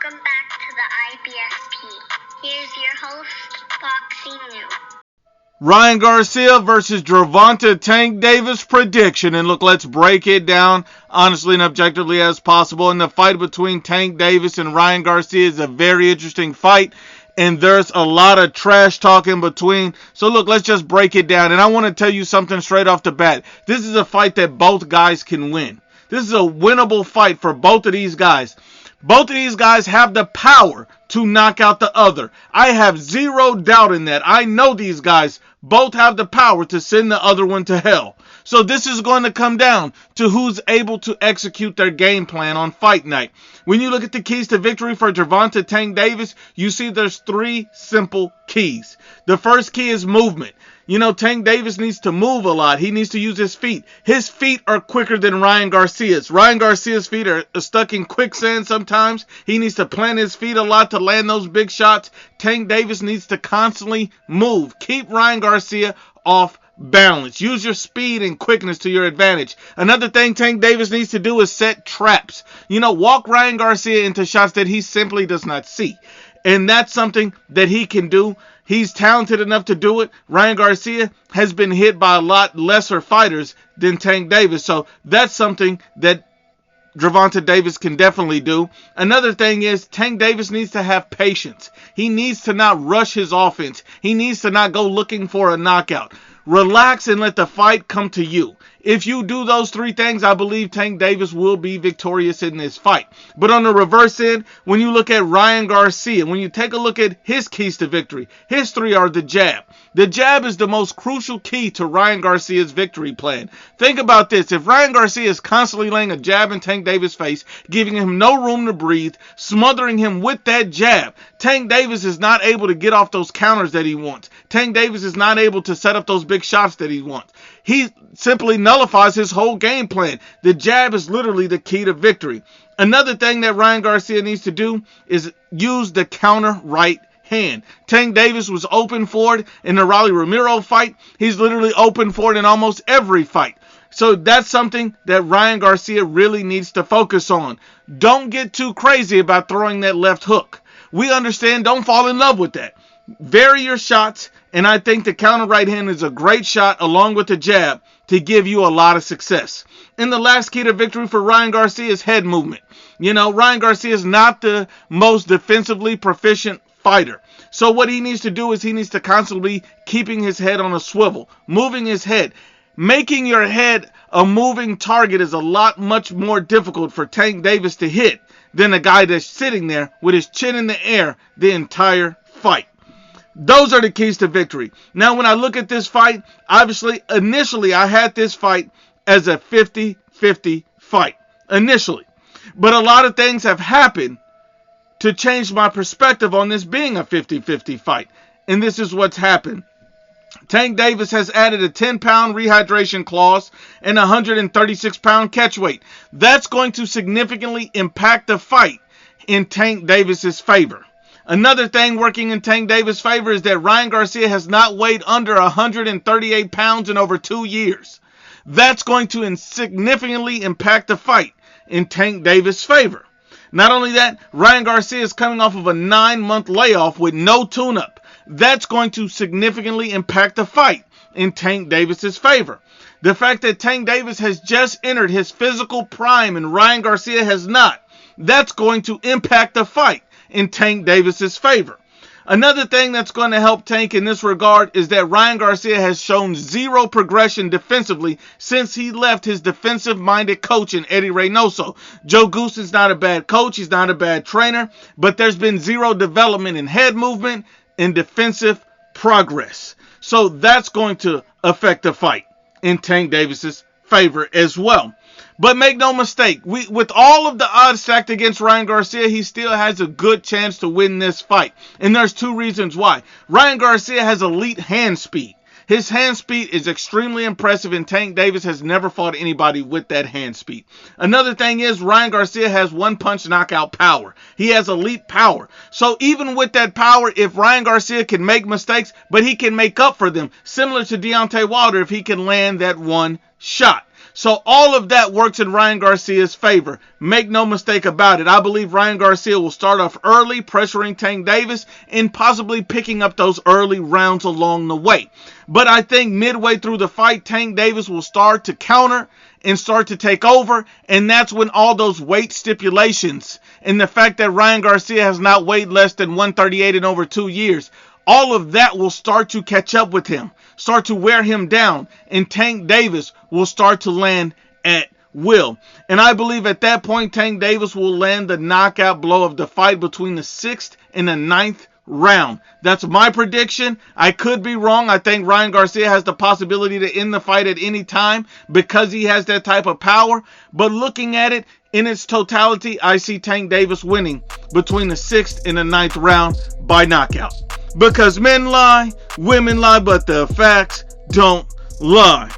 Welcome back to the IBFP. Here's your host, Boxing New. Ryan Garcia versus Gervonta Tank Davis prediction. And look, let's break it down honestly and objectively as possible. And the fight between Tank Davis and Ryan Garcia is a very interesting fight. And there's a lot of trash talk in between. So look, let's just break it down. And I want to tell you something straight off the bat. This is a fight that both guys can win. This is a winnable fight for both of these guys. Both of these guys have the power to knock out the other. I have zero doubt in that. I know these guys both have the power to send the other one to hell. So this is going to come down to who's able to execute their game plan on fight night. When you look at the keys to victory for Gervonta Tank Davis, you see there's three simple keys. The first key is movement. You know, Tank Davis needs to move a lot. He needs to use his feet. His feet are quicker than Ryan Garcia's. Ryan Garcia's feet are stuck in quicksand sometimes. He needs to plant his feet a lot to land those big shots. Tank Davis needs to constantly move. Keep Ryan Garcia off balance. Use your speed and quickness to your advantage. Another thing Tank Davis needs to do is set traps. You know, walk Ryan Garcia into shots that he simply does not see. And that's something that he can do. He's talented enough to do it. Ryan Garcia has been hit by a lot lesser fighters than Tank Davis. So that's something that Gervonta Davis can definitely do. Another thing is Tank Davis needs to have patience. He needs to not rush his offense. He needs to not go looking for a knockout. Relax and let the fight come to you. If you do those three things, I believe Tank Davis will be victorious in this fight. But on the reverse end, when you look at Ryan Garcia, when you take a look at his keys to victory, his three are the jab. The jab is the most crucial key to Ryan Garcia's victory plan. Think about this. If Ryan Garcia is constantly laying a jab in Tank Davis' face, giving him no room to breathe, smothering him with that jab, Tank Davis is not able to get off those counters that he wants. Tank Davis is not able to set up those big shots that he wants. He simply nullifies his whole game plan. The jab is literally the key to victory. Another thing that Ryan Garcia needs to do is use the counter right hand. Tank Davis was open for it in the Rolly Romero fight. He's literally open for it in almost every fight. So that's something that Ryan Garcia really needs to focus on. Don't get too crazy about throwing that left hook. We understand, don't fall in love with that. Vary your shots, and I think the counter right hand is a great shot along with the jab to give you a lot of success. And the last key to victory for Ryan Garcia is head movement. You know, Ryan Garcia is not the most defensively proficient fighter. So what he needs to do is he needs to constantly keeping his head on a swivel, moving his head. Making your head a moving target is a lot much more difficult for Tank Davis to hit than a guy that's sitting there with his chin in the air the entire fight. Those are the keys to victory. Now, when I look at this fight, obviously, initially, I had this fight as a 50-50 fight. Initially. But a lot of things have happened to change my perspective on this being a 50-50 fight. And this is what's happened. Tank Davis has added a 10-pound rehydration clause and a 136-pound catch weight. That's going to significantly impact the fight in Tank Davis's favor. Another thing working in Tank Davis' favor is that Ryan Garcia has not weighed under 138 pounds in over 2 years. That's going to significantly impact the fight in Tank Davis' favor. Not only that, Ryan Garcia is coming off of a 9-month layoff with no tune-up. That's going to significantly impact the fight in Tank Davis' favor. The fact that Tank Davis has just entered his physical prime and Ryan Garcia has not, that's going to impact the fight in Tank Davis's favor. Another thing that's going to help Tank in this regard is that Ryan Garcia has shown zero progression defensively since he left his defensive-minded coach in Eddie Reynoso. Joe Goose is not a bad coach, he's not a bad trainer, but there's been zero development in head movement and defensive progress. So that's going to affect the fight in Tank Davis's favor as well. But make no mistake, with all of the odds stacked against Ryan Garcia, he still has a good chance to win this fight. And there's two reasons why. Ryan Garcia has elite hand speed. His hand speed is extremely impressive, and Tank Davis has never fought anybody with that hand speed. Another thing is Ryan Garcia has one-punch knockout power. He has elite power. So even with that power, if Ryan Garcia can make mistakes, but he can make up for them, similar to Deontay Wilder if he can land that one shot. So all of that works in Ryan Garcia's favor. Make no mistake about it. I believe Ryan Garcia will start off early, pressuring Tank Davis and possibly picking up those early rounds along the way. But I think midway through the fight, Tank Davis will start to counter and start to take over, and that's when all those weight stipulations and the fact that Ryan Garcia has not weighed less than 138 in over 2 years, all of that will start to catch up with him, start to wear him down, and Tank Davis will start to land at will. And I believe at that point, Tank Davis will land the knockout blow of the fight between the 6th and the 9th round. That's my prediction. I could be wrong. I think Ryan Garcia has the possibility to end the fight at any time because he has that type of power. But looking at it in its totality, I see Tank Davis winning between the 6th and the 9th round by knockout. Because men lie, women lie, but the facts don't lie.